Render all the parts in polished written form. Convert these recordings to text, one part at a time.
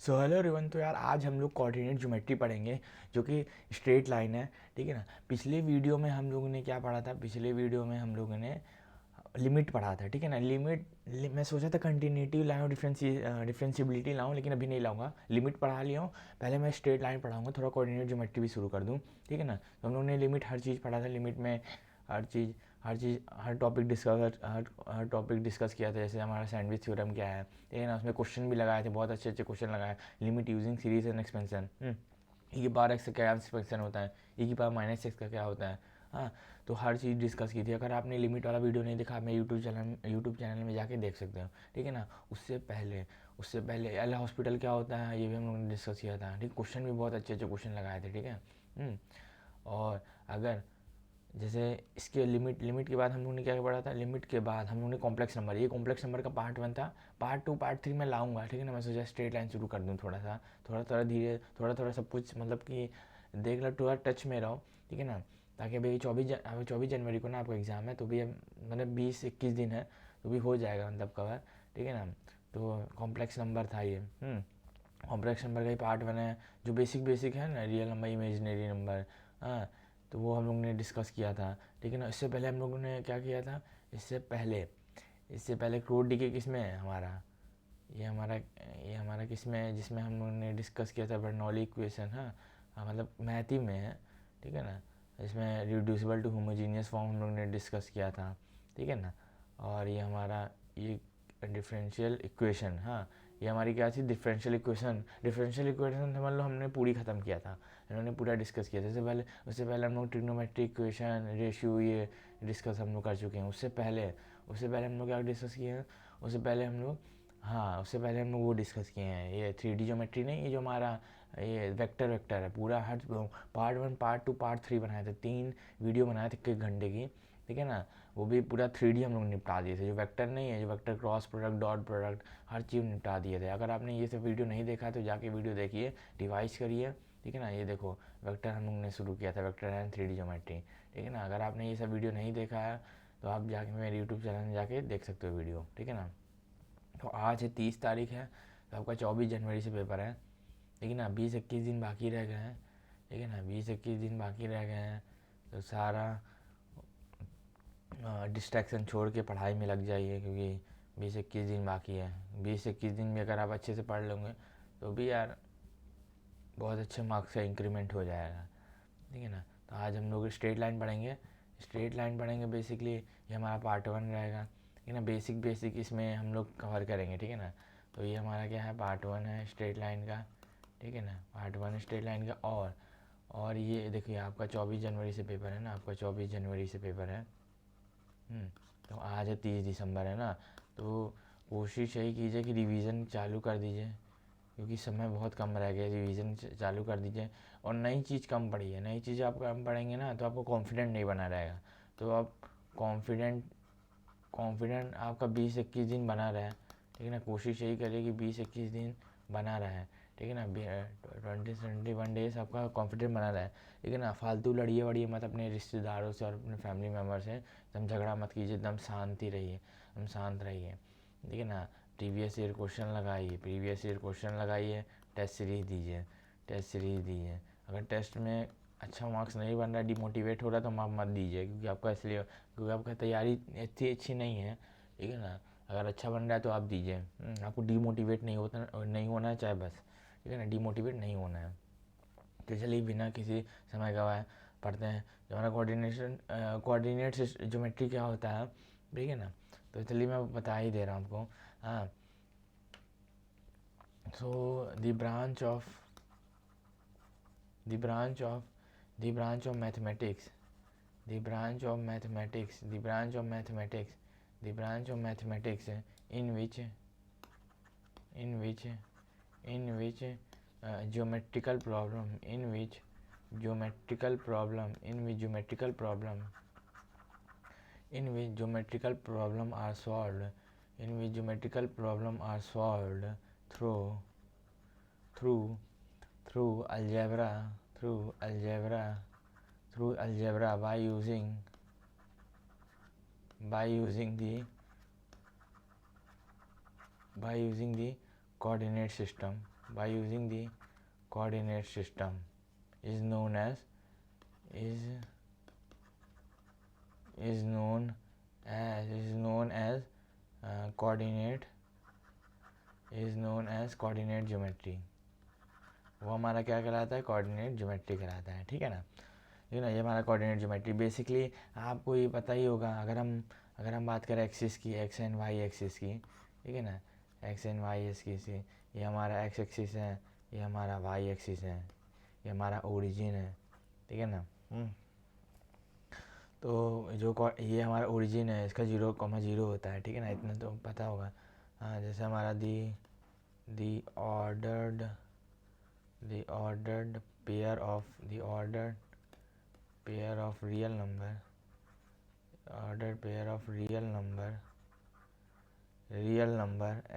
So hello everyone. तो यार आज हम लोग कोऑर्डिनेट ज्योमेट्री पढ़ेंगे जो कि स्ट्रेट लाइन है। ठीक है ना। पिछले वीडियो में हम लोगों ने क्या पढ़ा था? पिछले वीडियो में हम लोगों ने लिमिट पढ़ा था। ठीक है ना। मैं सोचा था कंटिन्यूटी लाऊं, डिफरेंशियबिलिटी लाऊं, लेकिन अभी नहीं लाऊंगा। लिमिट पढ़ा लिया हूँ। पहले मैं स्ट्रेट लाइन पढ़ाऊंगा, थोड़ा कोऑर्डिनेट ज्योमेट्री भी शुरू कर दूँ। ठीक है ना। तो हम लोगों ने लिमिट हर चीज़ पढ़ा था। लिमिट में हर चीज़ हर टॉपिक डिस्कस किया था। जैसे हमारा सैंडविच थ्योरम क्या है, ठीक है ना। उसमें क्वेश्चन भी लगाए थे, बहुत अच्छे अच्छे क्वेश्चन लगाए। Limit using series and expansion, e की पावर एक्स का क्या एक्सपेंशन होता है, ई की पावर माइनस एक्स का क्या होता है। हाँ, तो हर चीज़ डिस्कस की थी। अगर आपने लिमिट वाला वीडियो नहीं देखा, आप मैं यूट्यूब चैनल में जाके देख सकते हो। ठीक है ना। उससे पहले एल हॉस्पिटल क्या होता है, ये भी हम लोगों ने डिस्कस किया था। ठीक, क्वेश्चन भी बहुत अच्छे अच्छे क्वेश्चन लगाए थे। ठीक है। और अगर जैसे इसके लिमिट लिमिट के बाद हम लोगों ने क्या पढ़ा था? लिमिट के बाद हम लोगों ने कॉम्प्लेक्स नंबर, ये कॉम्प्लेक्स नंबर का पार्ट 1 था। पार्ट 2 पार्ट 3 मैं लाऊंगा। ठीक है ना। मैं सोचा स्ट्रेट लाइन शुरू कर दूँ, थोड़ा थोड़ा धीरे, थोड़ा थोड़ा सब कुछ, मतलब कि देख लो, थोड़ा टच में रहो। ठीक है ना। ताकि अभी 24 जनवरी को ना आपका एग्ज़ाम है, तो भी मतलब 20-21 दिन है, तो भी हो जाएगा मतलब कवर। ठीक है ना। तो कॉम्प्लेक्स नंबर था ये। कॉम्प्लेक्स नंबर का ही पार्ट 1 है, जो बेसिक बेसिक है ना, रियल नंबर, इमेजिनरी नंबर। हाँ, तो वो हम लोग ने डिस्कस किया था। ठीक है ना। इससे पहले हम लोगों ने क्या किया था? इससे पहले क्रोड डी के किस में है हमारा, ये हमारा किस में है, जिसमें हम लोगों ने डिस्कस किया था बर्नौली इक्वेशन। हाँ, मतलब मैथ ही में है। ठीक है ना। इसमें रिड्यूसिबल टू होमोजीनियस फॉर्म हम लोग ने डिस्कस किया था। ठीक है ना। और ये डिफरेंशियल इक्वेशन, हाँ, ये हमारी क्या थी? डिफरेंशियल इक्वेशन समझ लो हमने पूरी ख़त्म किया था। इन्होंने पूरा डिस्कस किया था। उससे पहले हम लोग ट्रिग्नोमेट्रिक इक्वेशन, रेशियो, ये डिस्कस हम लोग कर चुके हैं। उससे पहले हम लोग क्या डिस्कस किए हैं? उससे पहले हम लोग हाँ, उससे पहले हम लोग वो डिस्कस किए हैं, ये 3D ज्योमेट्री नहीं, ये जो हमारा ये वेक्टर वेक्टर है पूरा। हर पार्ट 1 पार्ट 2 पार्ट 3 बनाए थे, 3 वीडियो बनाए थे 1 घंटे की। ठीक है ना। वो भी पूरा 3D हम लोग निपटा दिए थे। जो वेक्टर नहीं है, जो vector cross product, dot product, हर चीज़ निपटा दिए थे। अगर आपने ये सब वीडियो नहीं देखा तो जाके वीडियो देखिए, रिवाइज करिए। ठीक है ना। ये देखो, वेक्टर हम लोग ने शुरू किया था, वेक्टर एंड 3D ज्योमेट्री। ठीक है ना। अगर आपने ये सब वीडियो नहीं देखा है तो आप जाके मेरे यूट्यूब चैनल में जाके देख सकते हो वीडियो। ठीक है ना। तो आज है 30 तारीख है, तो आपका 24 जनवरी से पेपर है। ठीक है ना। 20-21 दिन बाकी रह गए हैं। ठीक है ना। 20-21 दिन बाकी रह गए हैं, तो सारा डिस्ट्रैक्शन छोड़ के पढ़ाई में लग जाइए, क्योंकि 20-21 दिन बाकी है। 20-21 दिन भी अगर आप अच्छे से पढ़ लोगे तो भी यार बहुत अच्छे मार्क्स का इंक्रीमेंट हो जाएगा। ठीक है ना। तो आज हम लोग स्ट्रेट लाइन पढ़ेंगे बेसिकली। ये हमारा पार्ट 1 रहेगा। ठीक है ना। बेसिक बेसिक इसमें हम लोग कवर करेंगे। ठीक है ना। तो ये हमारा क्या है? पार्ट 1 है स्ट्रेट लाइन का। ठीक है ना। पार्ट 1 स्ट्रेट लाइन का। और ये देखिए, आपका 24 जनवरी से पेपर है ना, आपका 24 जनवरी से पेपर है। तो आज है 30 दिसंबर है ना। तो कोशिश यही कीजिए कि रिवीजन चालू कर दीजिए, क्योंकि समय बहुत कम रह गया। रिवीजन चालू कर दीजिए। और नई चीज़ कम पढ़ी है, नई चीज़ आप कम पढ़ेंगे ना तो आपको कॉन्फिडेंट नहीं बना रहेगा। तो आप कॉन्फिडेंट कॉन्फिडेंट आपका 20-21 दिन बना रहे। ठीक है ना। कोशिश यही करिए कि 20-21 दिन बना रहे। ठीक है ना। 20-21 डेज आपका कॉन्फिडेंट बना रहे। ठीक है ना। फालतू लड़िए वड़िए मत अपने रिश्तेदारों से और अपने फैमिली मेम्बर से। एकदम झगड़ा मत कीजिए, एकदम शांति रहिए, एकदम शांत रहिए। ठीक है ना। प्रीवियस ईयर क्वेश्चन लगाइए, टेस्ट सीरीज दीजिए। अगर टेस्ट में अच्छा मार्क्स नहीं बन रहा, डिमोटिवेट हो रहा, तो आप मत दीजिए, क्योंकि आपका तैयारी इतनी अच्छी नहीं है। ठीक है ना। अगर अच्छा बन रहा है तो आप दीजिए। आपको डिमोटिवेट नहीं होना है, चाहे बस। ठीक है ना। डिमोटिवेट नहीं होना है। तो चलिए बिना किसी समय गवाए पढ़ते हैं। जो हमारा कोऑर्डिनेट ज्योमेट्री क्या होता है। ठीक है ना। तो चलिए मैं बता ही दे रहा हूँ आपको। हाँ, so the branch of the branch of mathematics the branch of mathematics the branch of mathematics the branch of mathematics in which in which in which geometrical problem in which geometrical problem in which geometrical problem in which geometrical problem are solved in which geometrical problem are solved through through through algebra through algebra through algebra by using the by using the coordinate system by using the coordinate system is known as coordinate geometry. वो हमारा क्या कहलाता है, coordinate geometry कहलाता है, ठीक है ना। ये हमारा कोऑर्डिनेट ज्योमेट्री बेसिकली आपको ये पता ही होगा। अगर हम बात करें एक्सिस की, एक्स एंड वाई एक्सिस की, ठीक है ना, एक्स एंड वाई एक्सिस की, ये हमारा एक्स एक्सिस है, ये हमारा वाई एक्सिस है, ये हमारा ओरिजिन है, ठीक है ना। तो ये हमारा ओरिजिन है, इसका 0,0 होता है, ठीक है ना, इतना तो पता होगा। हाँ, जैसे हमारा the ordered pair of real number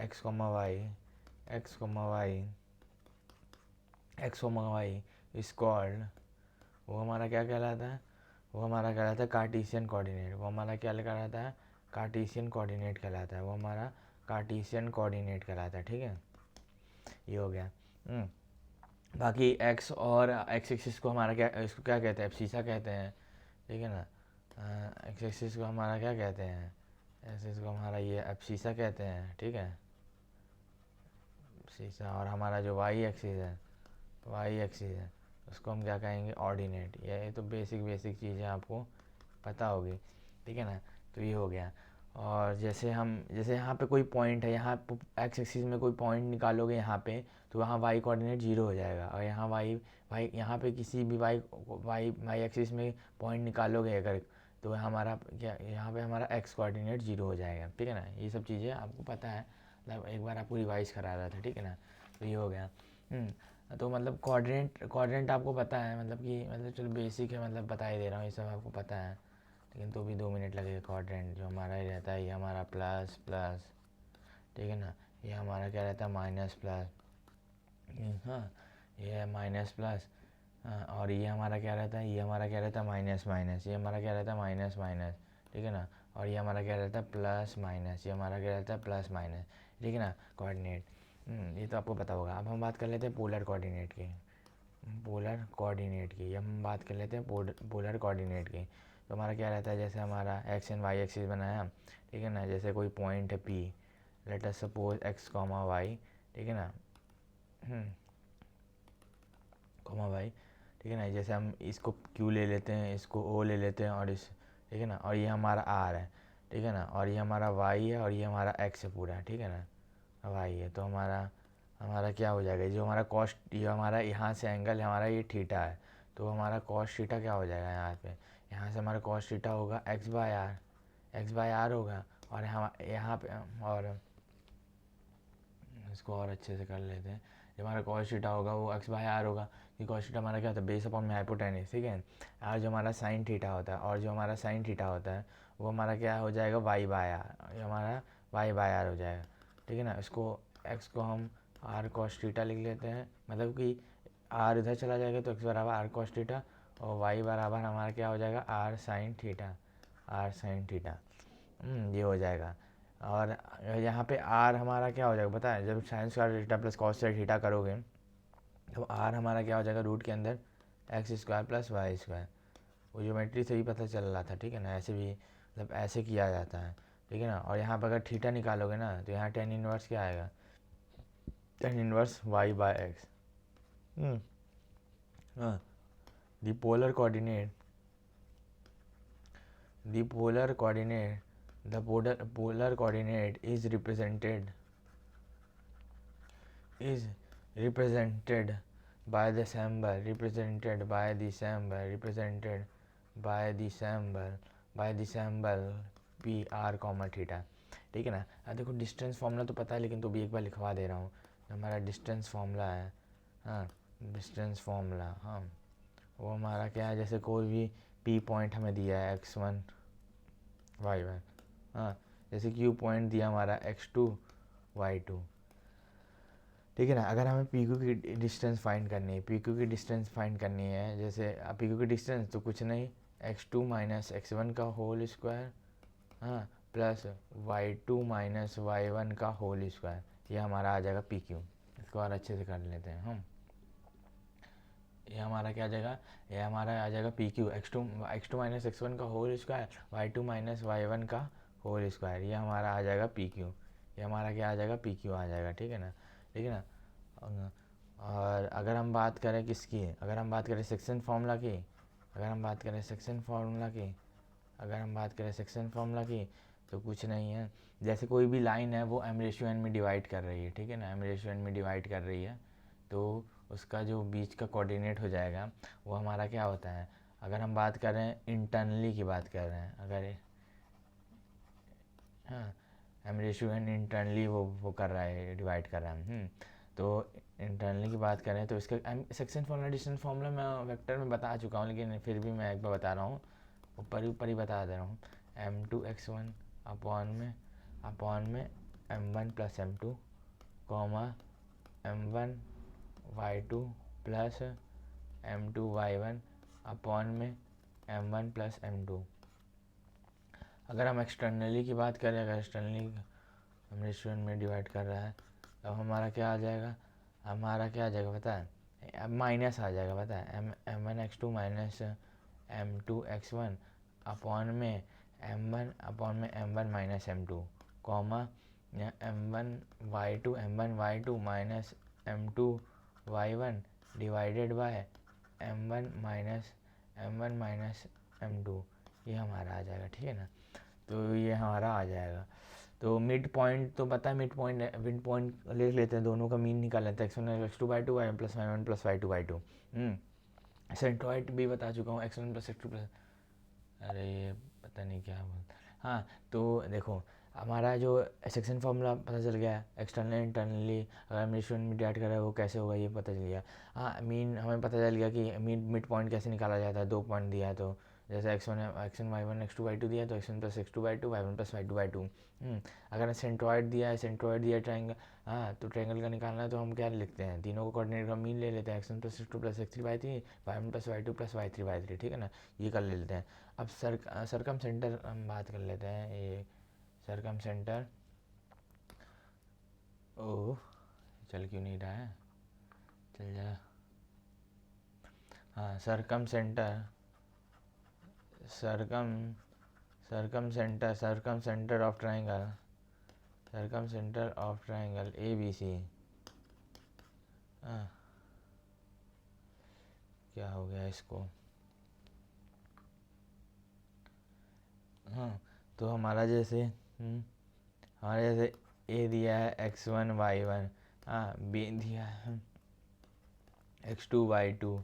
x, y is called, वो हमारा क्या कहलाता है, वो हमारा कहलाता है कार्टेशियन कोऑर्डिनेट। वो हमारा क्या कहलाता है, कार्टेशियन कोऑर्डिनेट कहलाता है। वो हमारा कार्टेशियन कोऑर्डिनेट कहलाता है, ठीक है। ये हो गया। बाकी एक्स और एक्स एक्सिस को हमारा इसको क्या कहते हैं, एब्सीसा कहते हैं, ठीक है ना। एक्स एक्सिस को हमारा क्या कहते हैं, एक्सिस को हमारा ये एब्सीसा कहते हैं, ठीक है, एब्सीसा। और हमारा जो वाई एक्सिस है उसको हम क्या कहेंगे, ऑर्डिनेट। ये तो बेसिक चीज़ें आपको पता होगी, ठीक है ना। तो ये हो गया। और जैसे यहाँ पे कोई पॉइंट है, यहाँ एक्स एक्सिस में कोई पॉइंट निकालोगे यहाँ पे, तो वहाँ वाई कोऑर्डिनेट 0 हो जाएगा। और यहाँ वाई यहाँ पे किसी भी वाई एक्सिस में पॉइंट निकालोगे अगर, तो हमारा क्या, यहाँ पे हमारा एक्स कोऑर्डिनेट 0 हो जाएगा, ठीक है ना। ये सब चीज़ें आपको पता है, मतलब एक बार आपको रिवाइज करा रहा था, ठीक है ना। तो ये हो गया। तो मतलब क्वाड्रेंट आपको पता है, मतलब चलो बेसिक है, मतलब बता ही दे रहा हूँ, ये सब आपको पता है, लेकिन तो भी 2 मिनट लगेगा। क्वाड्रेंट जो हमारा ही रहता है, ये हमारा प्लस, ठीक है ना, ये हमारा क्या रहता है, माइनस प्लस, हाँ, ये है माइनस प्लस, और ये हमारा क्या रहता है, ये हमारा क्या रहता है, माइनस, ये हमारा क्या रहता है, माइनस, ठीक है ना। और ये हमारा क्या रहता है, प्लस माइनस, ये हमारा क्या रहता है, प्लस माइनस, ठीक है ना, कोऑर्डिनेट। ये तो आपको पता होगा। अब हम बात कर लेते हैं पोलर कोऑर्डिनेट की। हम बात कर लेते हैं पोलर कोऑर्डिनेट की। तो हमारा क्या रहता है, जैसे हमारा एक्स एंड वाई एक्सिस बनाया, ठीक है ना। जैसे कोई पॉइंट है P, let us suppose X comma Y, ठीक है ना, कॉमा वाई, ठीक है ना। जैसे हम इसको क्यू ले लेते हैं, इसको ओ ले लेते हैं, और ठीक है ना, और ये हमारा आर है, ठीक है ना, और ये हमारा वाई है, और ये हमारा एक्स है पूरा, ठीक है ना, वाई है। तो हमारा क्या हो जाएगा, जो हमारा कॉस्ट, ये हमारा यहाँ से एंगल हमारा ये थीटा है, तो हमारा कॉस्ट थीटा क्या हो जाएगा यहाँ पे, यहाँ से हमारा कॉस्ट थीटा होगा एक्स बाय आर होगा। और यहाँ पे, और इसको और अच्छे से कर लेते हैं, जो हमारा कॉस थीटा होगा वो एक्स बाय आर होगा, कि कॉस थीटा हमारा क्या होता है, बेस अपॉन में हाइपोटेनस, ठीक है। और जो हमारा साइन थीटा होता है, वो हमारा क्या हो जाएगा, वाई बाय आर, हमारा वाई बाय आर हो जाएगा, ठीक है ना। इसको एक्स को हम आर कॉस थीटा लिख लेते हैं, मतलब कि आर इधर चला जाएगा तो एक्स बराबर आर कॉस थीटा, और वाई बराबर हमारा क्या हो जाएगा, आर साइन थीटा, ये हो जाएगा। और यहाँ पे आर हमारा क्या हो जाएगा पता है, जब sine square theta plus cos square theta करोगे, तो आर हमारा क्या हो जाएगा, रूट के अंदर X square plus Y square. वो ज्योमेट्री से ही पता चल रहा था, ठीक है ना। ऐसे भी मतलब ऐसे किया जाता है, ठीक है ना। और यहाँ पर अगर थीटा निकालोगे ना, तो यहाँ टेन इनवर्स क्या आएगा, tan inverse y by x. हाँ, the polar coordinate is represented by the symbol p r comma theta, ठीक है ना। अब देखो डिस्टेंस फार्मूला तो पता है, लेकिन तो भी एक बार लिखवा दे रहा हूँ। हमारा डिस्टेंस फार्मूला है, हाँ, हाँ, वो हमारा क्या है, जैसे कोई भी p पॉइंट हमें दिया है x1 y1, हाँ, जैसे q पॉइंट दिया हमारा x2 y2, ठीक है ना। अगर हमें पी क्यू की डिस्टेंस फाइंड करनी है, जैसे पी क्यू की डिस्टेंस तो कुछ नहीं, x2 माइनस x1 का होल स्क्वायर, हाँ, प्लस y2 माइनस y1 का होल स्क्वायर, ये हमारा आ जाएगा पी क्यू, इसको और अच्छे से कर लेते हैं हम। ये हमारा क्या आ जाएगा, ये हमारा आ जाएगा P Q x two minus x one का whole square y two minus y one का होल स्क्वायर, ये हमारा आ जाएगा पी क्यू। ये हमारा क्या आ जाएगा, पी क्यू आ जाएगा, ठीक है ना, ठीक है ना। और अगर हम बात करें किसकी, अगर हम बात करें सेक्शन फार्मूला की, अगर हम बात करें सेक्शन फार्मूला की, अगर हम बात करें सेक्शन फार्मूला की, तो कुछ नहीं है, जैसे कोई भी लाइन है वो एम रेशियो एन में डिवाइड कर रही है, ठीक है ना, एम रेशियो एन में डिवाइड कर रही है, तो उसका जो बीच का कोऑर्डिनेट हो जाएगा वो हमारा क्या होता है। अगर हम बात कर रहे हैं इंटरनली की बात कर रहे हैं, अगर हाँ एम रेशियो एन इंटरनली वो कर रहा है, डिवाइड कर रहा है, तो इंटरनली की बात करें तो इसका सेक्शन फार्मूला डिस्टेंस फार्मूला मैं वेक्टर में बता चुका हूँ, लेकिन फिर भी मैं एक बार बता रहा हूँ, ऊपर ही बता दे रहा हूँ। M two x one upon में m one plus m two comma m one y two plus m two Y one upon में m one plus m two. अगर हम एक्सटर्नली की बात करें, अगर एक्सटर्नली हम रेशियो में डिवाइड कर रहा है, तो हमारा क्या आ जाएगा, हमारा क्या आ जाएगा पता है, माइनस आ जाएगा पता है, m one x two minus m two x one upon में m one minus m two comma m one y two minus m two Y one divided by m one minus m two, ये हमारा आ जाएगा, ठीक है ना। तो ये हमारा आ जाएगा। तो मिड पॉइंट तो पता है, मिड पॉइंट ले लेते हैं, दोनों का मीन निकाल लेते हैं, X one x two by two Y one plus Y two by two. Centroid भी बता चुका हूँ, X one plus X two plus, अरे ये पता नहीं क्या बोलता। हाँ तो देखो हमारा जो सेक्शन फार्मूला पता चल गया, एक्सटर्नल इंटरनली अगर हम रेशियो में डिवाइड कर रहे हैं वो कैसे होगा ये पता चल गया। हाँ मीन हमें पता चल गया कि मिड पॉइंट कैसे निकाला जाता है, 2 पॉइंट दिया है तो जैसे X one Y one x two Y two दिया है तो X one plus X two by two Y one plus Y two by two. अगर सेंट्रॉइड दिया है ट्राइंगल, हाँ तो ट्राइंगल का निकालना है तो हम क्या लिखते हैं, तीनों को कोऑर्डिनेट का मीन ले लेते हैं, X one plus X two plus X three by three Y one plus Y two plus Y three by three, ठीक है ना, ये कर लेते हैं। अब सरकम सेंटर हम बात कर लेते हैं, ये सरकम सेंटर, ओह चल क्यों नहीं रहा है, चल जा। हाँ circumcentre, circumcentre of triangle A B C. हाँ क्या हो गया इसको, हाँ तो हमारा जैसे हमारे जैसे ए दिया है एक्स वन वाई वन, हाँ बी दिया है एक्स टू वाई टू,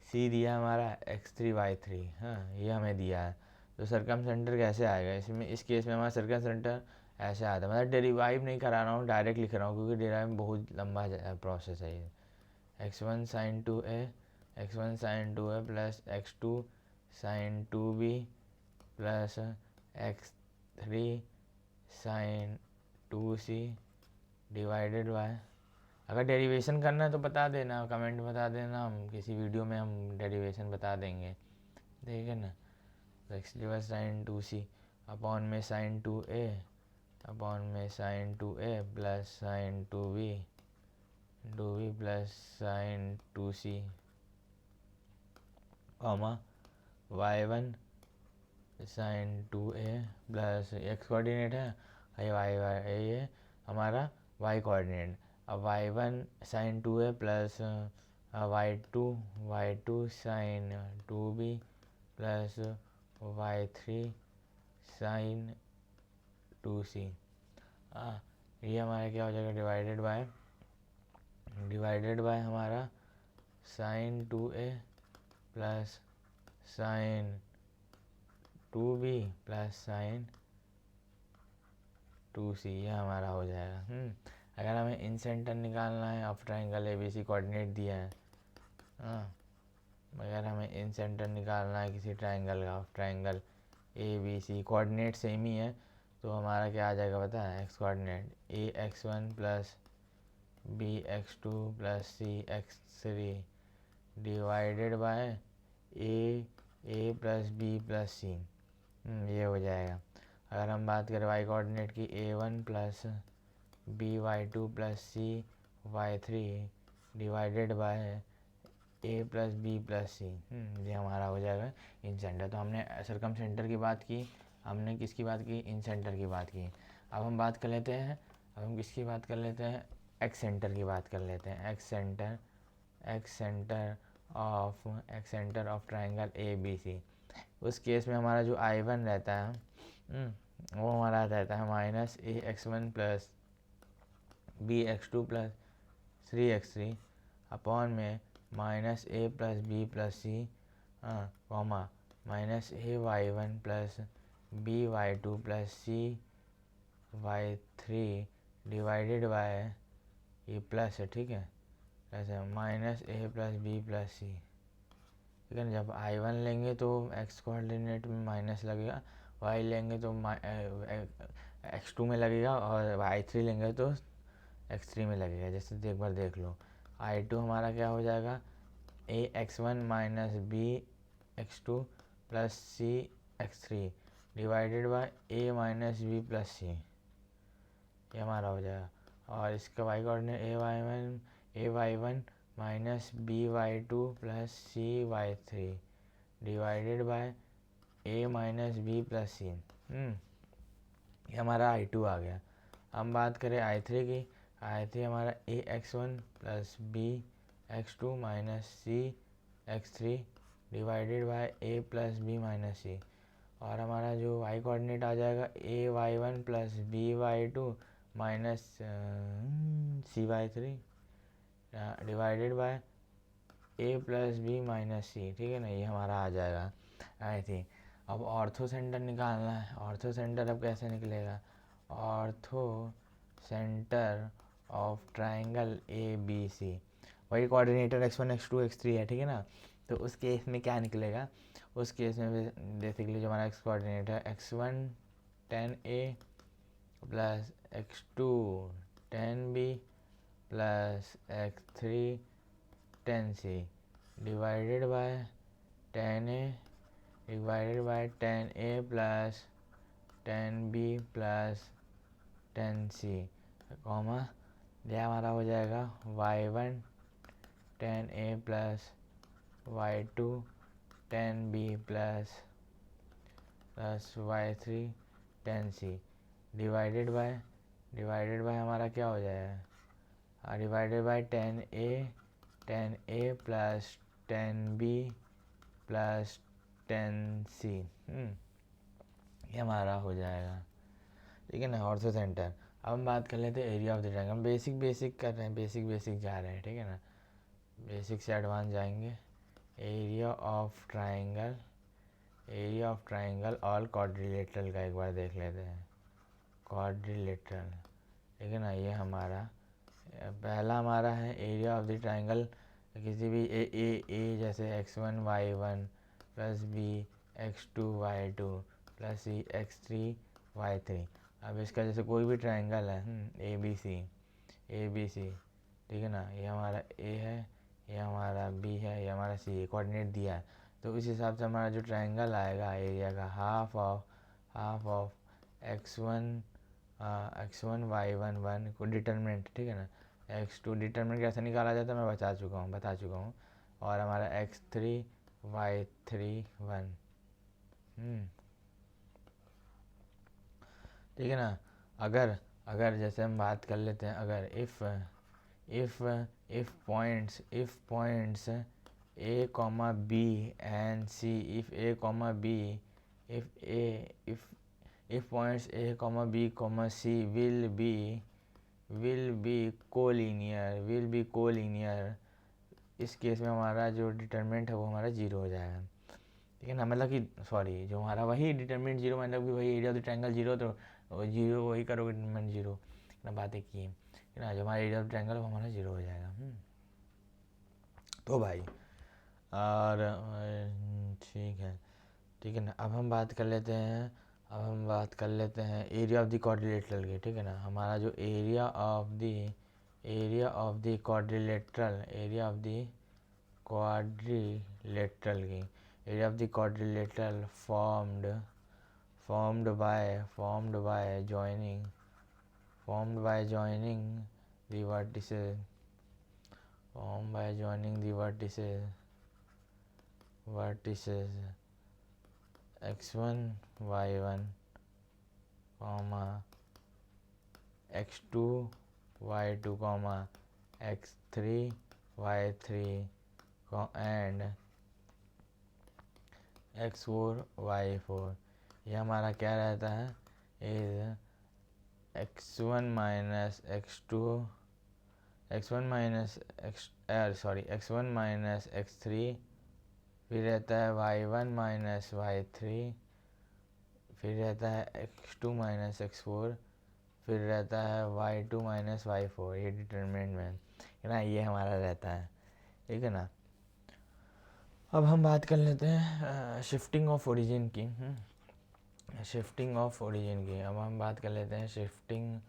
सी दिया हमारा एक्स थ्री वाई थ्री, हाँ ये हमें दिया है। तो सरकम सेंटर कैसे आएगा इसमें, इस केस में हमारा सरकम सेंटर ऐसे आता है, मतलब डेरिवाइव नहीं करा रहा हूँ, डायरेक्ट लिख रहा हूँ क्योंकि डेरिवाइव में बहुत लंबा प्रोसेस है ये। X one sine two A plus X two sine two B plus X three sine two C divided by, अगर डेरिवेशन करना है तो बता देना, कमेंट बता देना, हम किसी वीडियो में हम डेरिवेशन बता देंगे, ठीक है ना। तो x divide sine two C upon में sine two A plus sine two B plus sine two C comma y one sine two A plus x coordinate है, ये वाई ये हमारा वाई कोऑर्डिनेट, अब y one sine two A plus Y two sine two B plus Y three sine two C, ये हमारा क्या हो जाएगा, डिवाइडेड बाय हमारा sine two A plus sine two B plus sine two C, ये हमारा हो जाएगा। अगर हमें इन सेंटर निकालना है of triangle A B C, coordinate दिया है, हाँ अगर हमें इन सेंटर निकालना है किसी ट्राइंगल का, of triangle A B C, coordinate same ही है, तो हमारा क्या आ जाएगा पता है, x coordinate a x one plus b x two plus c x three divided by a plus b plus c, ये हो जाएगा। अगर हम बात करें वाई कोऑर्डिनेट की, a one plus b y two plus c y3 divided by a plus b plus c. ये हमारा हो जाएगा इन सेंटर। तो हमने सरकम सेंटर की बात की, हमने किसकी बात की, इन सेंटर की बात की। अब हम बात कर लेते हैं, अब हम किसकी बात कर लेते हैं, एक्स सेंटर की बात कर लेते हैं। Excentre of triangle A B C. उस केस में हमारा जो I1 रहता है वो हमारा रहता है minus a x one plus b x two plus 3x3 upon में minus a plus b plus c comma minus a y1 plus b y2 plus c y3 divided by ये प्लस है, ठीक है, प्लस है minus a plus b plus c. ठीक है ना, जब I1 लेंगे तो x कोऑर्डिनेट में माइनस लगेगा, y लेंगे तो x2 में लगेगा, और y3 लेंगे तो x3 में लगेगा। जैसे एक बार देख लो, I2 हमारा क्या हो जाएगा, a x one minus b x two plus c x3 divided by a minus b plus c, ये हमारा हो जाएगा। और इसका y coordinate a y one minus b y two plus c y3 divided by a minus b plus c. ये हमारा I2 आ गया। हम बात करें I3 की, I3 हमारा a x one plus b x two minus c x3 divided by a plus b minus c. और हमारा जो y कोऑर्डिनेट आ जाएगा a y one plus b y two minus c y3 divided by a plus b minus c. ठीक है ना, ये हमारा आ जाएगा I3। अब ऑर्थो सेंटर निकालना है। ऑर्थो सेंटर अब कैसे निकलेगा, orthocentre of triangle A B C, वही कोऑर्डिनेटर x1 x2 x3 है, ठीक है ना। तो उस केस में क्या निकलेगा, उस केस में बेसिकली जो हमारा x कोऑर्डिनेट है x1 10a plus x2 10b plus x3 10c divided by 10a divided by 10a plus 10b plus 10c comma, यह हमारा हो जाएगा y1 10a plus y2 10b plus y3 10c divided by हमारा क्या हो जाएगा, divided bye 10a plus 10b plus 10c। ये हमारा हो जाएगा, ठीक है ना, ऑर्थो सेंटर। अब हम बात कर लेते हैं एरिया ऑफ द ट्रायंगल। हम बेसिक कर रहे हैं, बेसिक जा रहे हैं, ठीक है ना, बेसिक से एडवांस जाएंगे। Area of triangle all quadrilateral का एक बार देख लेते हैं। क्वाड्रिलेटरल, ठीक है ना, ये हमारा पहला हमारा है एरिया ऑफ द ट्रायंगल किसी भी ए जैसे x1 y1 plus B x2 y2 plus c x3 y3। अब इसका जैसे कोई भी ट्रायंगल है ए बी सी, ठीक है ना, ये हमारा ए है, ये हमारा बी है, ये हमारा सी है, कोऑर्डिनेट दिया है। तो इस हिसाब से हमारा जो ट्रायंगल आएगा एरिया का हाफ ऑफ x1 y1 1 को डिटरमिनेंट, ठीक है ना, x2 डिटरमिनेंट कैसे निकाला जाता है मैं बता चुका हूँ। और हमारा x3 y3 1, ठीक है ना। अगर जैसे हम बात कर लेते हैं, अगर if points a comma b and c, if points a comma b comma c will be collinear, इस केस में हमारा जो डिटरमिनेंट है वो हमारा जीरो हो जाएगा, ठीक है ना। मतलब कि सॉरी, जो हमारा वही डिटरमिनेंट जीरो, मतलब कि वही area of the triangle zero, तो जीरो वही करोगे डिटरमिनेंट जीरो ना, बातें की है ना। जो हमारा एरिया ऑफ ट्रायंगल वो हमारा जीरो हो जाएगा। तो भाई और ठीक है ना। अब हम बात कर लेते हैं एरिया ऑफ द क्वाड्रिलेटरल की, ठीक है ना। हमारा जो area of the quadrilateral formed by joining the vertices formed by joining the vertices x1 y1 comma x2 y2 comma x3 y3 and x4 y4। ये हमारा क्या रहता है, is x1 minus x2 x1 minus x1 minus x3, फिर रहता है y1 minus y3, फिर रहता है x2 माइनस x4, फिर रहता है y2 माइनस y4। ये डिटरमिनेंट में है ना, ये हमारा रहता है, ठीक है ना। अब हम बात कर लेते हैं शिफ्टिंग ऑफ ओरिजिन की। शिफ्टिंग ऑफ ओरिजिन की अब हम बात कर लेते हैं। शिफ्टिंग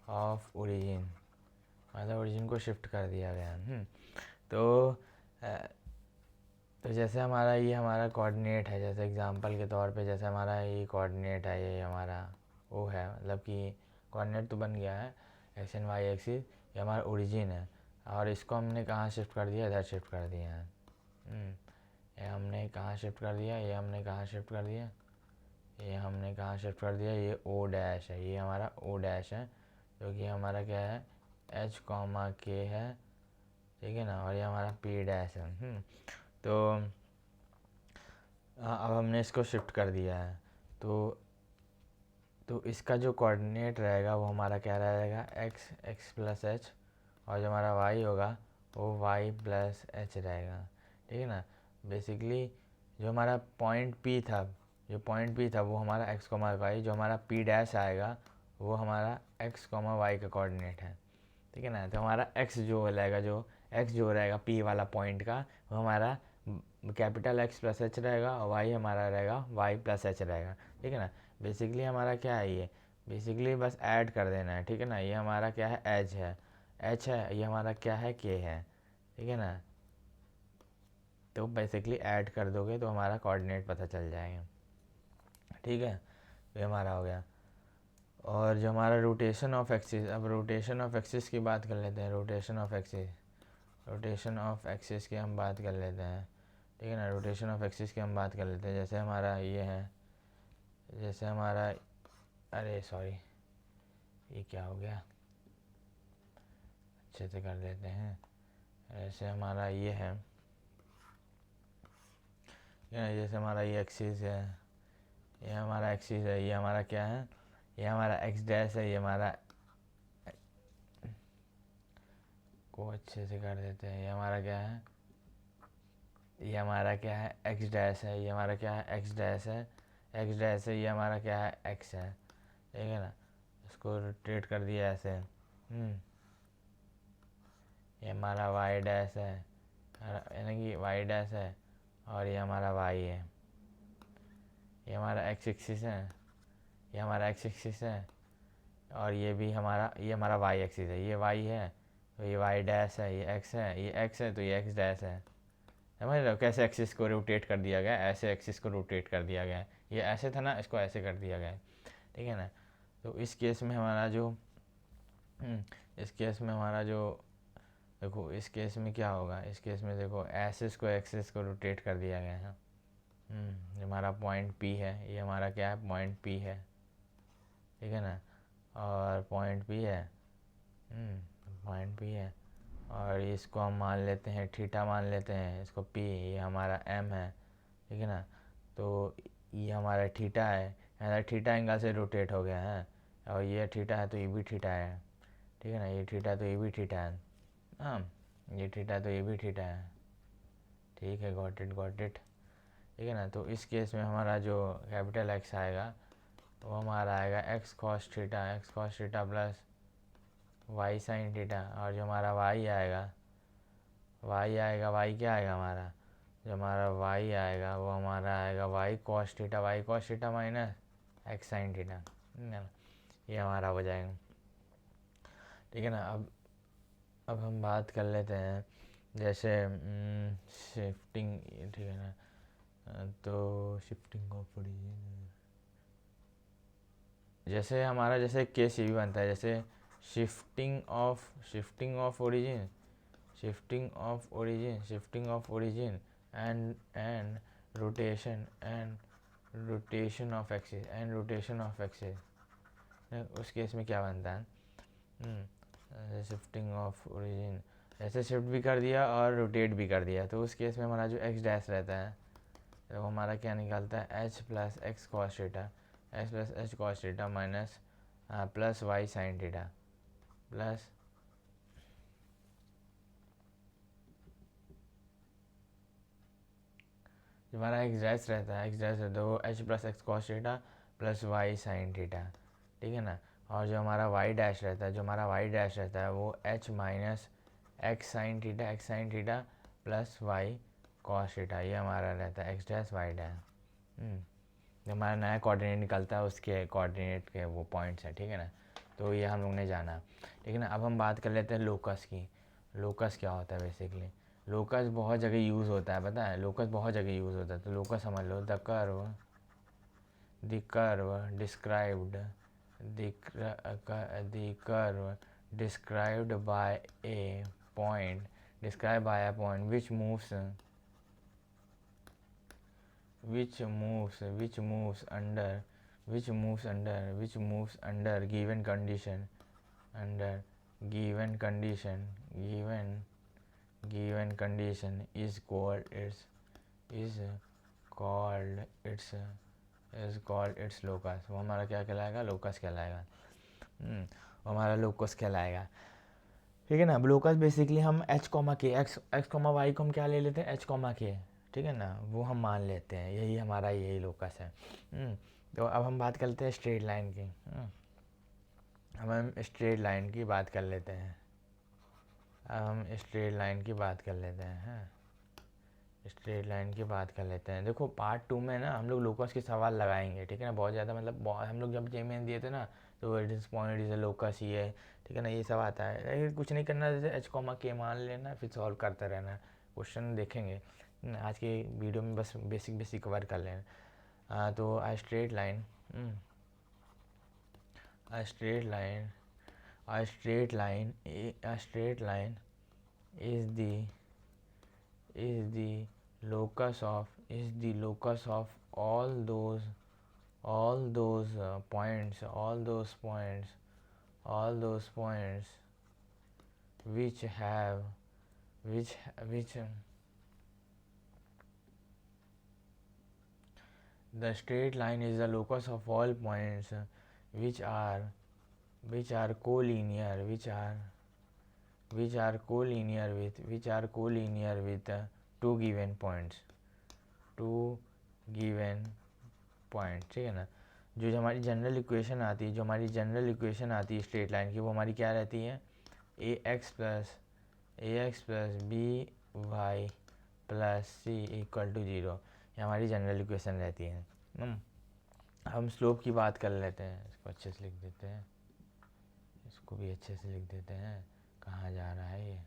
ऑफ ओरिजिन मतलब ओरिजिन को शिफ्ट कर दिया गया। तो जैसे हमारा ये हमारा कोऑर्डिनेट है, जैसे एग्जांपल के तौर पे जैसे हमारा ये कोऑर्डिनेट है, ये हमारा वो है, मतलब कि कोऑर्डिनेट तो बन गया है एक्स एंड वाई एक्सिस, ये हमारा ओरिजिन है और इसको हमने कहाँ शिफ्ट कर दिया, इधर शिफ्ट कर दिया है। ये हमने कहाँ शिफ्ट कर दिया, ये हमने कहाँ शिफ्ट कर दिया, ये हमने कहाँ शिफ्ट कर दिया, ये ओ डैश है, ये हमारा ओ डैश है, जो कि हमारा क्या है एच कॉमा के है, ठीक है ना, और ये हमारा पी डैश है। तो अब हमने इसको शिफ्ट कर दिया है, तो इसका जो कोऑर्डिनेट रहेगा वो हमारा क्या रहेगा, एक्स प्लस एच, और जो हमारा वाई होगा वो वाई प्लस एच रहेगा, ठीक है ना। बेसिकली जो हमारा पॉइंट पी था, वो हमारा एक्स कॉमा वाई, जो हमारा पी डैश आएगा वो हमारा एक्स कॉमा वाई का कोऑर्डिनेट है, ठीक है ना। तो हमारा एक्स जो रहेगा, जो एक्स जो रहेगा पी वाला पॉइंट का, वो हमारा कैपिटल एक्स प्लस एच रहेगा, और वाई हमारा रहेगा वाई प्लस एच रहेगा, ठीक है ना। बेसिकली हमारा क्या है, ये बेसिकली बस ऐड कर देना है, ठीक है ना। ये हमारा क्या है, एच है, ये हमारा क्या है, के है, ठीक है ना। तो बेसिकली ऐड कर दोगे तो हमारा कोऑर्डिनेट पता चल जाएगा, ठीक है। तो ये हमारा हो गया। और जो हमारा रोटेशन ऑफ एक्सिस, अब रोटेशन ऑफ एक्सिस की बात कर लेते हैं। रोटेशन ऑफ एक्सिस की हम बात कर लेते हैं, ठीक है ना। रोटेशन ऑफ एक्सिस की हम बात कर लेते हैं। जैसे हमारा ये है, जैसे हमारा, अरे सॉरी ये क्या हो गया, अच्छे से कर देते हैं। जैसे हमारा ये है, जैसे हमारा ये एक्सिस है, ये हमारा एक्सिस है, ये हमारा क्या है, ये हमारा एक्स डैश है, ये हमारा को अच्छे से कर देते हैं। ये हमारा क्या है, ये हमारा क्या है, एक्स डैश है, ये हमारा क्या है, एक्स डैश है, एक्स डैश है, ये हमारा क्या है, एक्स है, ठीक है ना। इसको रोटेट कर दिया ऐसे। ये हमारा वाई डैश है, यानी कि वाई डैश है, और ये हमारा वाई है। ये हमारा एक्स एक्सिस है, ये हमारा एक्स एक्सिस है, और ये भी हमारा, ये हमारा वाई एक्सिस है, ये वाई है, तो ये वाई डैश है, ये एक्स है, ये एक्स है, तो ये एक्स डैश है। समझ रहे हो कैसे एक्सिस को रोटेट कर दिया गया, ऐसे एक्सिस को रोटेट कर दिया गया है। ये ऐसे था ना, इसको ऐसे कर दिया गया है, ठीक है ना। तो इस केस में हमारा जो इस केस में हमारा जो देखो, इस केस में क्या होगा, इस केस में देखो ऐसे इसको एक्सिस को रोटेट कर दिया गया है। ये हमारा पॉइंट पी है, ये हमारा क्या है, पॉइंट पी है, ठीक है ना। और पॉइंट पी है, पॉइंट पी है, और इसको हम मान लेते हैं थीटा, मान लेते हैं इसको पी, ये हमारा एम है, ठीक है ना। तो ये हमारा थीटा है, हमारा थीटा एंगल से रोटेट हो गया है, और ये थीटा है तो ये भी थीटा है, ठीक है ना। ये थीटा तो ये भी थीटा है, हाँ ये थीटा तो ये भी थीटा है, ठीक है, गॉट इट, ठीक है ना। तो इस केस में हमारा जो कैपिटल एक्स आएगा वो हमारा आएगा X cos theta plus Y sine theta, और जो हमारा वाई आएगा, वाई क्या आएगा हमारा, जो हमारा वाई आएगा वो हमारा आएगा Y cos theta minus X sine theta, ये हमारा हो जाएगा, ठीक है ना। अब हम बात कर लेते हैं जैसे शिफ्टिंग, ठीक है ना। तो शिफ्टिंग ऑफ ओरिजिन, जैसे हमारा जैसे केस ये भी बनता है, जैसे shifting of origin, shifting of origin and rotation of axis उस केस में क्या बनता है, शिफ्टिंग ऑफ ओरिजिन ऐसे शिफ्ट भी कर दिया और रोटेट भी कर दिया, तो उस केस में हमारा जो एक्स डैश रहता है तो हमारा क्या निकलता है H plus X cos theta minus plus Y sine theta plus जो हमारा एक्स डैश रहता है वो H plus X cos theta plus Y sine theta, ठीक है ना। और जो हमारा वाई डैश रहता है वो H minus X sine theta plus Y cos theta, ये हमारा रहता है एक्स डैश वाई डैश। जो हमारा नया कोऑर्डिनेट निकलता है उसके कोऑर्डिनेट के वो पॉइंट्स हैं, ठीक है ना। तो ये हम लोग ने जाना, ठीक है ना। अब हम बात कर लेते हैं लोकस की। लोकस क्या होता है बेसिकली, लोकस बहुत जगह यूज़ होता है, पता है, लोकस बहुत जगह यूज़ होता है। तो लोकस समझ लो, the curve described by a point which moves under given condition is called its locus। वो हमारा क्या कहलाएगा, लोकस कहलाएगा। वो हमारा लोकस कहलाएगा, ठीक है ना। अब लोकस बेसिकली हम एक्स कॉमा वाई को हम क्या ले लेते हैं, एच कॉमा के, ठीक है ना, वो हम मान लेते हैं, यही लोकस है। तो अब हम बात करते हैं स्ट्रेट लाइन की। अब हम स्ट्रेट लाइन की बात कर लेते हैं। स्ट्रेट लाइन की बात कर लेते हैं। देखो पार्ट 2 में ना हम लोग लोकस के सवाल लगाएंगे, ठीक है ना। बहुत ज़्यादा मतलब हम लोग जब जेमेन दिए थे ना तो पॉइंट इज लोकस ही है, ठीक है ना, ये सब आता है। कुछ नहीं करना, जैसे एच कॉमा के मान लेना, फिर सॉल्व करते रहना, क्वेश्चन देखेंगे। आज के वीडियो में बस बेसिक कवर कर लेना। तो a straight line is the locus of all those points which have which the straight line is the locus of all points which are collinear with two given points, ठीक है ना। जो हमारी general equation आती है straight line की, वो हमारी क्या रहती है, a x plus b y plus c equal to 0, ये हमारी जनरल इक्वेशन रहती है। हम स्लोप की बात कर लेते हैं, इसको अच्छे से लिख देते हैं, कहाँ जा रहा है ये,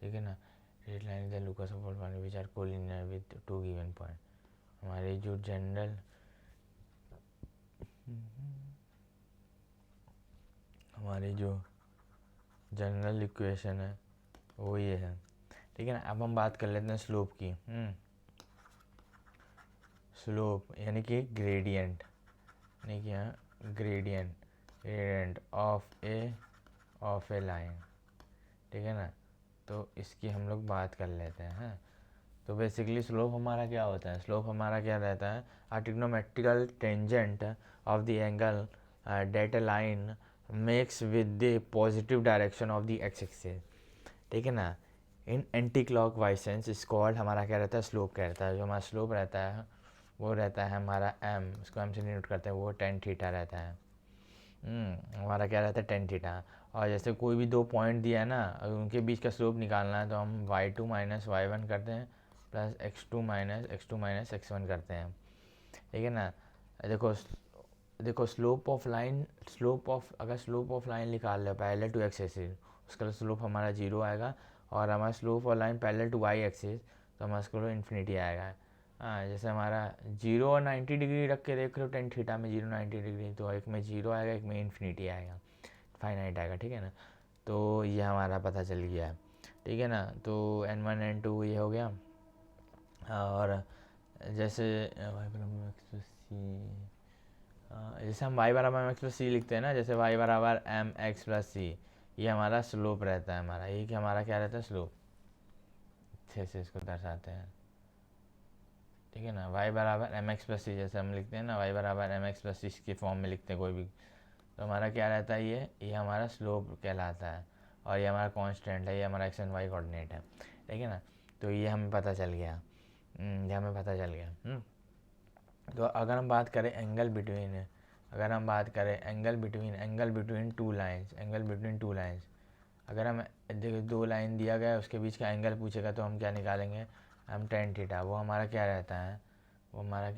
ठीक है ना। Straight line is the locus of all points which are collinear with two given point. हमारी जो जनरल इक्वेशन है वो ये है, ठीक है ना। अब हम बात कर लेते हैं स्लोप की। स्लोप यानी कि ग्रेडियंट ऑफ ए लाइन, ठीक है ना। तो इसकी हम लोग बात कर लेते हैं। तो बेसिकली स्लोप हमारा क्या होता है, स्लोप हमारा क्या रहता है, trigonometrical tangent of the angle that line makes with the positive direction of the x axis, ठीक है ना, in anticlockwise sense is called, हमारा क्या रहता है, स्लोप कहता है। जो हमारा स्लोप रहता है वो रहता है हमारा एम, उसको एम से डिनोट करते हैं, वो टेन थीटा रहता है। हमारा क्या रहता है, टेन थीटा। और जैसे कोई भी दो पॉइंट दिया है ना, अगर उनके बीच का स्लोप निकालना है तो हम y2 माइनस y1 करते हैं प्लस x2 माइनस x1 करते हैं, ठीक है ना। देखो स्लोप ऑफ लाइन निकाल लो पैरेलल टू एक्स एक्सिस, उसका स्लोप हमारा 0 आएगा। और हमारा slope of line parallel to Y axis तो हमारा स्लोप इन्फिनिटी आएगा। जैसे हमारा 0 और 90 डिग्री रख के देख लो, टेन थीटा में 0 90 डिग्री, तो एक में 0 आएगा, एक में इन्फिनिटी आएगा, फाइनाइट आएगा, ठीक है ना। तो ये हमारा पता चल गया है। ठीक है ना। तो n1 n2 ये हो गया। और जैसे y बराबर x प्लस सी, जैसे हम y बराबर एम एक्स प्लस सी लिखते हैं ना, जैसे y बराबर एम एक्स प्लस सी, ये हमारा स्लोप रहता है हमारा, ये कि हमारा क्या रहता है, स्लोप। अच्छे से इसको दर्शाते हैं, ठीक है ना। y बराबर एम एक्स प्लस सी जैसे हम लिखते हैं ना, y बराबर एम एक्स प्लस सी के फॉर्म में लिखते हैं कोई भी, तो हमारा क्या रहता है, ये हमारा स्लोप कहलाता है। और ये हमारा कांस्टेंट है, ये हमारा एक्स एंड वाई कोऑर्डिनेट है, ठीक है ना। तो ये हमें पता चल गया, ये हमें पता चल गया। तो अगर हम बात करें angle between, angle between two lines, अगर हम देखो दो लाइन दिया गया है, उसके बीच का एंगल पूछेगा तो हम क्या निकालेंगे, हम टेन थीटा, वो हमारा क्या रहता है, वो हमारा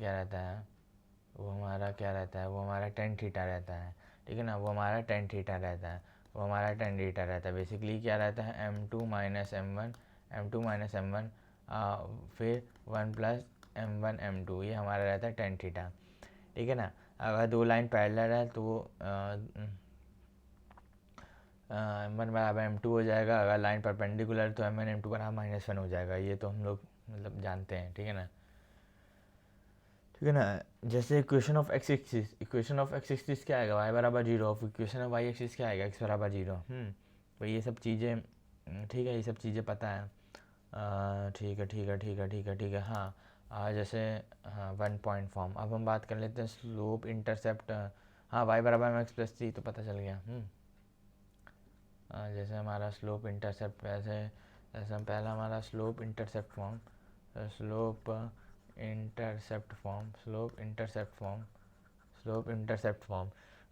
टेन थीटा रहता है, ठीक है ना। वो हमारा टेन थीटा रहता है। बेसिकली क्या रहता है, m2 - m1, फिर 1 + m1 m2, ये हमारा रहता है टेन थीटा, ठीक है ना। अगर दो लाइन पैरेलल है तो m1 बराबर m2 हो जाएगा। अगर लाइन परपेंडिकुलर तो m1 m2 बराबर -1 हो जाएगा। ये तो हम लोग मतलब जानते हैं, ठीक है ना। जैसे इक्वेशन ऑफ x एक्सिस क्या आएगा, y बराबर 0। Of equation of y axis क्या आएगा, x बराबर 0। तो ये सब चीज़ें, ठीक है, ये सब चीज़ें पता है। ठीक है। हाँ, जैसे हाँ 1 पॉइंट फॉर्म, अब हम बात कर लेते हैं स्लोप इंटरसेप्ट। हाँ, y बराबर mx प्लस सी तो पता चल गया। जैसे हमारा स्लोप इंटरसेप्ट, जैसे हम पहला हमारा स्लोप इंटरसेप्ट फॉर्म,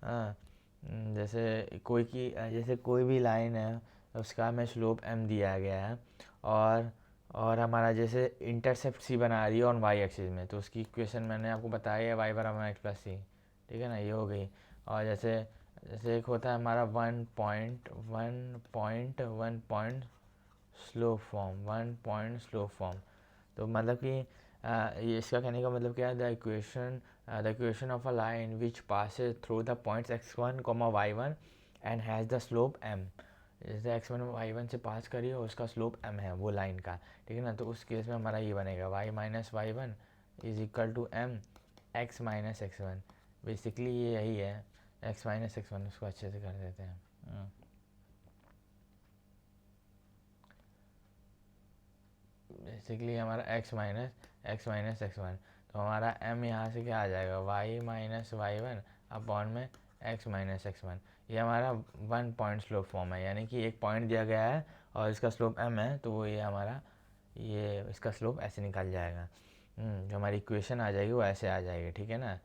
हाँ, जैसे कोई भी लाइन है, उसका हमें स्लोप m दिया गया है, और हमारा जैसे इंटरसेप्ट सी बना रही है ऑन y एक्सिस में, तो उसकी इक्वेशन मैंने आपको बताया है, y बराबर x प्लस सी, ठीक है ना, ये हो गई। और जैसे जैसे एक होता है हमारा वन पॉइंट स्लोप फॉर्म। तो मतलब कि ये इसका कहने का मतलब क्या है, the equation of a line which passes through the points x1, y1 and has the slope m। जैसे x1 y1 से पास करिए और उसका स्लोप m है वो लाइन का, ठीक है ना। तो उस केस में हमारा ये बनेगा y - y1 is equal to m x - x1। Basically ये यही है, x - x1, उसको अच्छे से कर देते हैं। बेसिकली हमारा x - x1, तो हमारा m यहाँ से क्या आ जाएगा, y - y1 अपॉन में x - x1। ये हमारा 1 पॉइंट स्लोप फॉर्म है, यानी कि एक पॉइंट दिया गया है और इसका स्लोप m है, तो वो ये इसका स्लोप ऐसे निकल जाएगा। जो हमारी इक्वेशन आ जाएगी वो ऐसे आ जाएगी, ठीक है ना।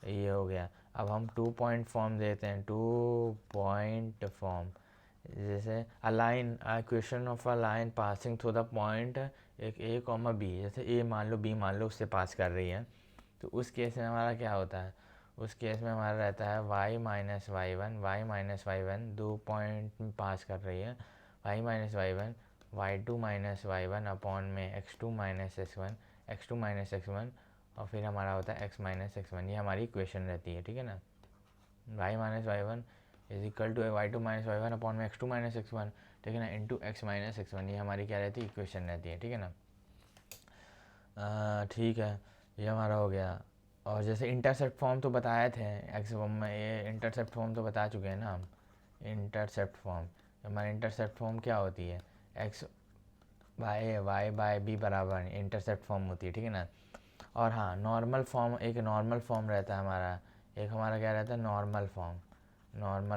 ये हो गया। अब हम 2 पॉइंट फॉर्म देते हैं, 2 पॉइंट फॉर्म। जैसे a line, equation of a line passing through the point एक a, b, जैसे a मान लो, b मान लो, उससे पास कर रही है, तो उस केस में हमारा क्या होता है, उस केस में हमारा रहता है y - y1 दो पॉइंट पास कर रही है, y - y1 y2 - y1 upon में x2 - x1, और फिर हमारा होता है x - x1। ये हमारी इक्वेशन रहती है, ठीक है ना। y - y1 is equal to y2 - y1 upon में x2 - x1, ठीक है ना, इंटू x - x1। ये हमारी क्या रहती है, इक्वेशन रहती है, ठीक है ना। ठीक है, ये हमारा हो गया। और जैसे इंटरसेप्ट फॉर्म तो बताए थे एक्स फॉर्म में, ये इंटरसेप्ट फॉर्म तो बता चुके हैं ना हम। इंटरसेप्ट फॉर्म, हमारी इंटरसेप्ट फॉर्म क्या होती है, एक्स वाई बाय बी बराबर इंटरसेप्ट फॉर्म होती है, ठीक है ना। और हाँ, नॉर्मल फॉर्म रहता है हमारा, एक हमारा क्या रहता है, नॉर्मल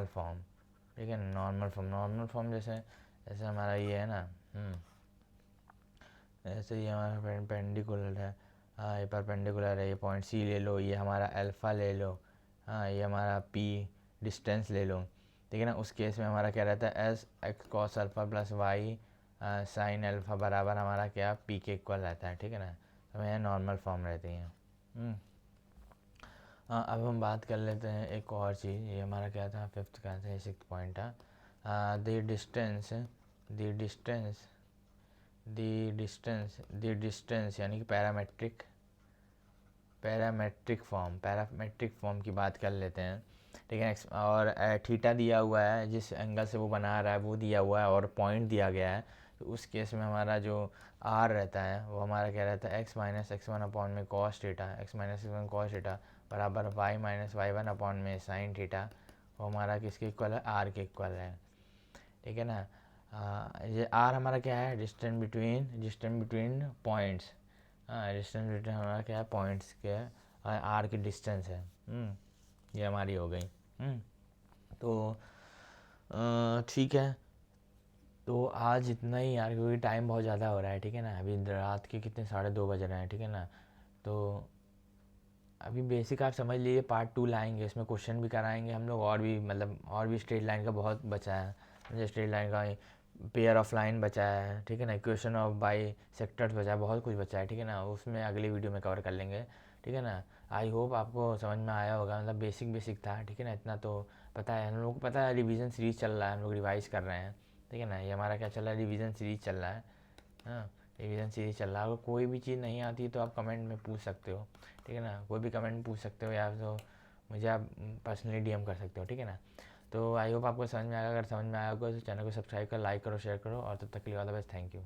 फॉर्म, ठीक है ना। नॉर्मल फॉर्म जैसे जैसे हमारा ये है ना, ऐसे ही हमारा परपेंडिकुलर है। हाँ, ये परपेंडिकुलर है, ये पॉइंट सी ले लो, ये हमारा अल्फ़ा ले लो, हाँ, ये हमारा पी डिस्टेंस ले लो, ठीक है ना। उस केस में हमारा क्या रहता है, S X cos alpha plus Y sine alpha बराबर हमारा क्या, पी के इक्वल रहता है, ठीक है ना। तो यह नॉर्मल फॉर्म रहती हैं। हाँ, अब हम बात कर लेते हैं एक और चीज़, ये हमारा क्या था, फिफ्थ का था, 6th पॉइंट था, द डिस्टेंस यानी कि पैरामेट्रिक फॉर्म की बात कर लेते हैं, ठीक है। और थीटा दिया हुआ है, जिस एंगल से वो बना रहा है वो दिया हुआ है, और पॉइंट दिया गया है, तो उस केस में हमारा जो आर रहता है वो हमारा क्या रहता है, x minus x one upon में cos theta, x minus x one cos theta बराबर y minus y one upon में साइन थीटा। वो हमारा किसके इक्वल है, आर के इक्वल है, ठीक है ना। ये आर हमारा क्या है, डिस्टेंस बिटवीन पॉइंट्स। हाँ, डिस्टेंस बिटवीन हमारा क्या है, पॉइंट्स के आर की डिस्टेंस है। ये हमारी हो गई। तो ठीक है, तो आज इतना ही यार, क्योंकि टाइम बहुत ज़्यादा हो रहा है, ठीक है ना। अभी रात के कितने 2:30 बज रहे हैं, ठीक है ना। तो अभी बेसिक आप समझ लीजिए, पार्ट 2 लाएंगे, इसमें क्वेश्चन भी कराएंगे हम लोग, और भी मतलब और भी स्ट्रेट लाइन का बहुत बचा है, जैसे स्ट्रेट लाइन का पेयर ऑफ लाइन बचा है, ठीक है ना, इक्वेशन ऑफ बाई सेक्टर्स बचा है, बहुत कुछ बचा है, ठीक है ना। उसमें अगली वीडियो में कवर कर लेंगे, ठीक है ना। आई होप आपको समझ में आया होगा, मतलब बेसिक बेसिक था, ठीक है ना। इतना तो पता है, हम लोग को पता है रिवीजन सीरीज़ चल रहा है, हम लोग रिवाइज कर रहे हैं, ठीक है ना। ये हमारा क्या चल रहा है, रिवीजन सीरीज़ चल रहा है। हाँ, रिवीजन सीरीज चल रहा है। अगर कोई भी चीज़ नहीं आती तो आप कमेंट में पूछ सकते हो, ठीक है ना। कोई भी कमेंट में पूछ सकते हो, या तो मुझे आप पर्सनली डीएम कर सकते हो, ठीक है ना। तो आई होप आपको समझ में आएगा। अगर समझ में आया होगा तो चैनल को सब्सक्राइब कर, लाइक करो, शेयर करो, और तब तक के लिए all the best, thank you.